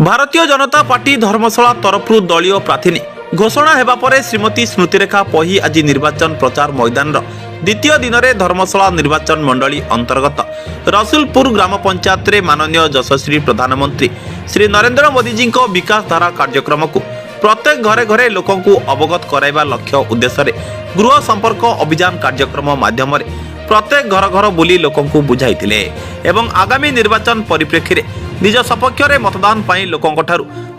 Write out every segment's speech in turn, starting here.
Bharatiya Janata party धर्मशाला तरफ दलीय प्रार्थी घोषणा हेबा परे श्रीमती स्मृतिरेखा पही आज निर्वाचन प्रचार मैदान द्वितीय दिन में धर्मशाला निर्वाचन मंडली अंतर्गत रसुलपुर ग्राम पंचायत रे माननीय यशस्वी प्रधानमंत्री श्री नरेंद्र मोदी जी विकास धारा कार्यक्रम को प्रत्येक घरे घरे लोकों को अवगत कराइबा लक्ष्य उद्देश्य गृह संपर्क अभियान कार्यक्रम माध्यम प्रत्येक घर घर बुली लोकों को बुझाई एवं आगामी निर्वाचन परिप्रेक्षी में निज सपक्ष में मतदान पाई लोकों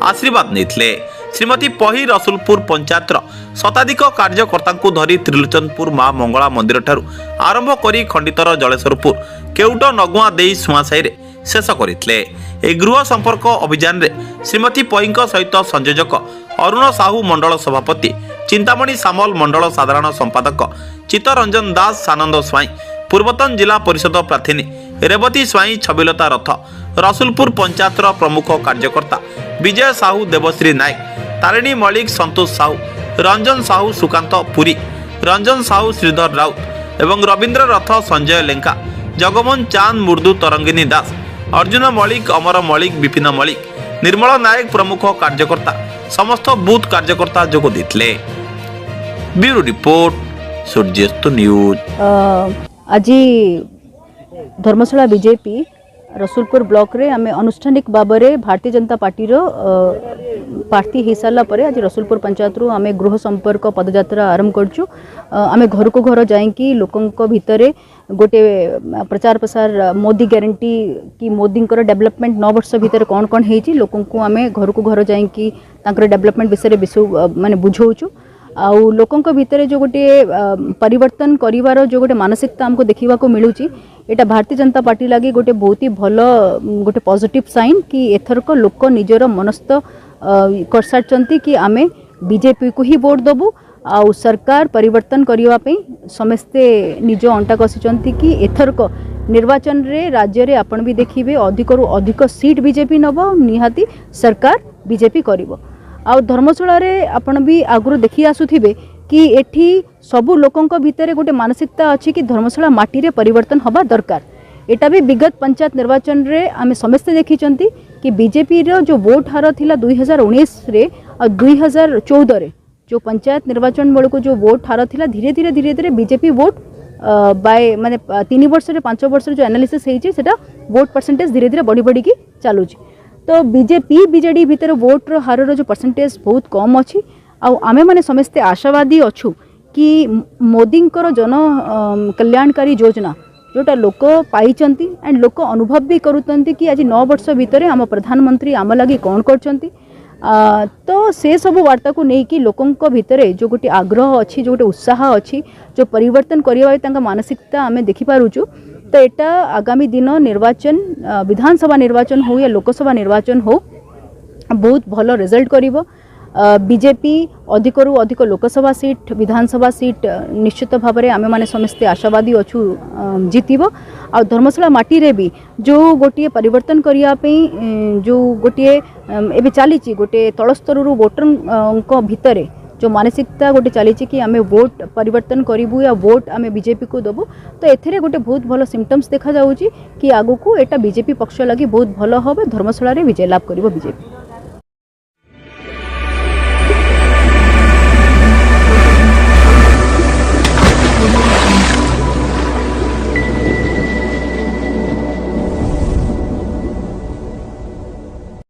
आशीर्वाद नहीं श्रीमती पही रसुलपुर पंचायतर शताधिक कार्यकर्ता को धरी त्रिलोचनपुर मां मंगला मंदिर ठारू आरंभ करी खंडितर जलेश्वरपुर केउट नगुआ देई सुआसाई शेष करते गृह संपर्क अभियान रे श्रीमती पही सहित संयोजक अरुण साहू मंडल सभापति चिंतामणि सामल मंडल साधारण संपादक चित्तरंजन दास सानंद स्वाई पूर्वतन जिला परिषद प्रार्थी रेवती स्वाई छबिलता रथ रसुलपुर पंचायतर प्रमुख कार्यकर्ता विजय साहू देवश्री नायक तारिणी मलिक संतोष साहू रंजन साहू सुकांत पुरी रंजन साहू श्रीधर राउत एवं रवींद्र रथ संजय लेंका जगमोहन चांद मुर्दू तरंगिनी दास अर्जुन मलिक अमर मलिक विपिन मलिक निर्मल नायक प्रमुख कार्यकर्ता समस्त बूथ कार्यकर्ता जोग देते। ब्यूरो रिपोर्ट सूर्यस्त न्यूज। आज धर्मशाला बीजेपी रसुलपुर ब्लॉक रे आमे अनुष्ठानिक बाबरे भारतीय जनता पार्टी रो प्रार्थी हो सारा पर आज रसुलपुर पंचायत रु आमे गृह संपर्क पदयात्रा आरंभ करछु। आमे घर को घर जाइकी लोकंक भितरे गोटे प्रचार प्रसार मोदी ग्यारंटी कि मोदी डेवलपमेंट 9 वर्ष भितर कौन कौन होती लोकं को आमे घर को घर जाइकी तांकर डेवलपमेंट विषय माने बुझाऊछु। आउ लोकंक भितर जो गोटे परिवर्तन करिवार जो गोटे मानसिकता हमको देखा मिलूँ यहाँ भारतीय जनता पार्टी लगी गोटे बहुत ही भल गोटे पॉजिटिव साइन कि एथरक लोक निजर मनस्थ कर सारी कि आमे बीजेपी को ही वोट दबू आउ सरकार परिवर्तन करने समस्ते निज अंटा कषिंट कि एथरक निर्वाचन रे राज्य रे आपण भी देखिए अधिक रु अधिक सीट बीजेपी नब निहाती सरकार बीजेपी करिवो। आउ धर्मशाला रे आपण भी आगुर देखी आसुथिबे कि एठी सबु लोकंक भितर गोटे मानसिकता अच्छी कि धर्मशाला माटी रे परिवर्तन हवा दरकार। एटा भी विगत पंचायत निर्वाचन रे आमे समस्ते देखिचंती कि बीजेपी रो जो वोट हार थिला 2019 रे और 2014 रे जो पंचायत निर्वाचन बेलू जो वोट हार थिला धीरे धीरे बीजेपी वोट बाय माने 3 वर्ष रे 5 वर्ष जो एनालिसिस होईचे सेटा वोट परसेंटेज धीरे धीरे बढ़ी की चालुची। तो बीजेपी बीजेडी भितर वोट रो हार रो जो परसेंटेज बहुत कम अच्छी। आमे माने समस्ते आशावादी अच्छु कि मोदी जन कल्याणकारी योजना जोटा लोक पाइचंती एंड लोक अनुभव भी करुचंती कि आज 9 वर्ष भितर आम प्रधानमंत्री आम लगी कौन करचंती। तो से सब वार्ता को लेकिन लोकों भितर जो गोटे आग्रह अच्छी जो गोटे उत्साह अच्छी जो परिवर्तन करने मानसिकता आम देखिपारुचु। तो एटा आगामी दिन निर्वाचन विधानसभा निर्वाचन हो या लोकसभा निर्वाचन हो बहुत भल रिजल्ट करिवो। बीजेपी अधिक रु अधिक लोकसभा सीट विधानसभा सीट निश्चित भाव में आमे माने समस्ते आशावादी अच्छु जीतिबो। आ धर्मशाला माटी रे भी जो गोटे परिवर्तन करिया पे जो गोटे एबे चली गोटे तल स्तर रु वोटर भितर जो मानसिकता गोटे चली कि आमे वोट परिवर्तन करिबु या वोट आमे बीजेपी को दबु। तो एथरे गोटे बहुत भल सिम्पटम्स देखा जाउची कि आगु को एटा बीजेपी पक्ष लगी बहुत भल होबे धर्मशाला रे विजय लाभ करिवो बीजेपी।